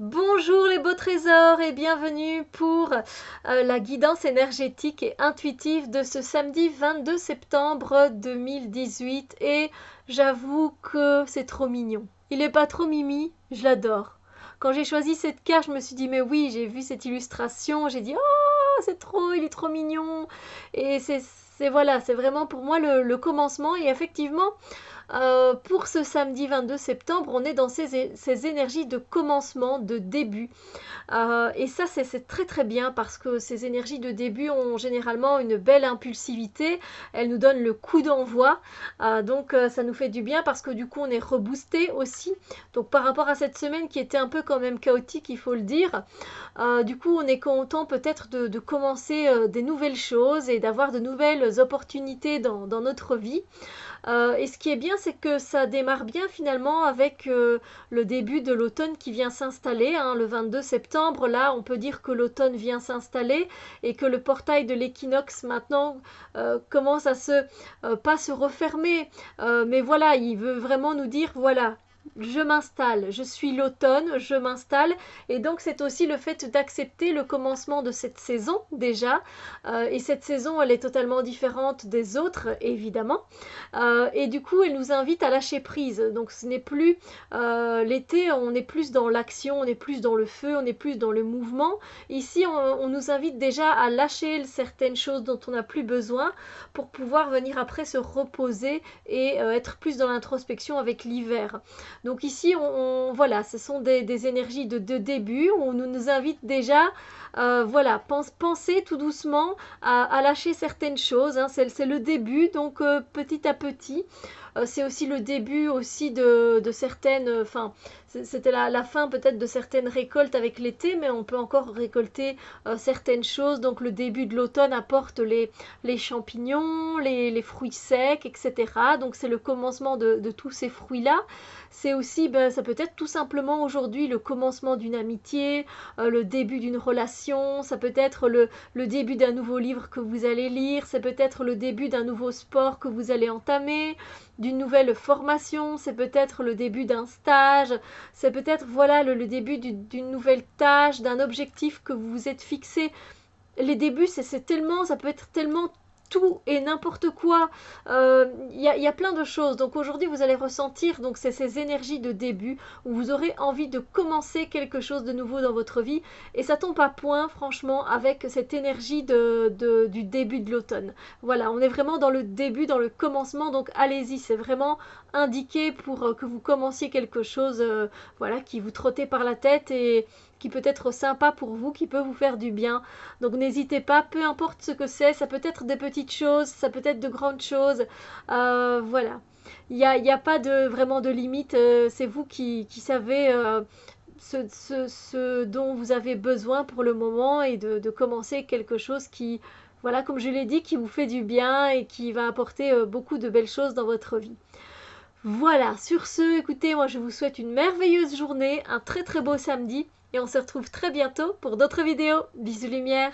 Bonjour les beaux trésors et bienvenue pour la guidance énergétique et intuitive de ce samedi 22 septembre 2018 et j'avoue que c'est trop mignon. Il est pas trop mimi, je l'adore. Quand j'ai choisi cette carte, je me suis dit mais oui, j'ai vu cette illustration, j'ai dit oh c'est trop, il est trop mignon et c'est voilà, c'est vraiment pour moi le commencement et effectivement pour ce samedi 22 septembre, on est dans ces énergies de commencement, de début. Et ça, c'est très très bien parce que ces énergies de début ont généralement une belle impulsivité. Elles nous donnent le coup d'envoi. Donc ça nous fait du bien parce que du coup, on est reboosté aussi. Donc par rapport à cette semaine qui était un peu quand même chaotique, il faut le dire. Du coup, on est content peut-être de commencer des nouvelles choses et d'avoir de nouvelles opportunités dans notre vie. Et ce qui est bien, c'est que ça démarre bien finalement avec le début de l'automne qui vient s'installer, hein, le 22 septembre. Là, on peut dire que l'automne vient s'installer et que le portail de l'équinoxe maintenant commence à pas se refermer, mais voilà, il veut vraiment nous dire voilà. Je m'installe, je suis l'automne, je m'installe et donc c'est aussi le fait d'accepter le commencement de cette saison déjà et cette saison elle est totalement différente des autres évidemment. Et du coup, elle nous invite à lâcher prise. Donc, ce n'est plus l'été, on est plus dans l'action, on est plus dans le feu, on est plus dans le mouvement. Ici, on nous invite déjà à lâcher certaines choses dont on n'a plus besoin pour pouvoir venir après se reposer et être plus dans l'introspection avec l'hiver. Donc ici, voilà, ce sont des énergies de début. On nous invite déjà voilà, pensez tout doucement à lâcher certaines choses, hein. C'est le début, donc petit à petit. C'est aussi le début aussi de certaines, enfin, c'était la fin peut-être de certaines récoltes avec l'été, mais on peut encore récolter certaines choses. Donc le début de l'automne apporte les champignons, les fruits secs, etc. Donc c'est le commencement de tous ces fruits-là. C'est aussi, ben, ça peut être tout simplement aujourd'hui le commencement d'une amitié, le début d'une relation, ça peut être le début d'un nouveau livre que vous allez lire, c'est peut-être le début d'un nouveau sport que vous allez entamer, d'une nouvelle formation, c'est peut-être le début d'un stage, c'est peut-être voilà le début d'une nouvelle tâche, d'un objectif que vous vous êtes fixé. Les débuts, c'est tellement, ça peut être tellement tout et n'importe quoi. Y a plein de choses. Donc aujourd'hui, vous allez ressentir donc c'est ces énergies de début où vous aurez envie de commencer quelque chose de nouveau dans votre vie. Et ça tombe à point, franchement, avec cette énergie du début de l'automne. Voilà, on est vraiment dans le début, dans le commencement. Donc allez-y, c'est vraiment indiqué pour que vous commenciez quelque chose voilà, qui vous trottait par la tête et qui peut être sympa pour vous, qui peut vous faire du bien. Donc n'hésitez pas, peu importe ce que c'est, ça peut être des petites choses, ça peut être de grandes choses. Voilà. Il y a pas vraiment de limite, c'est vous qui savez ce dont vous avez besoin pour le moment et de commencer quelque chose qui, voilà, comme je l'ai dit, qui vous fait du bien et qui va apporter beaucoup de belles choses dans votre vie. Voilà, sur ce, écoutez, moi je vous souhaite une merveilleuse journée, un très très beau samedi et on se retrouve très bientôt pour d'autres vidéos. Bisous lumière!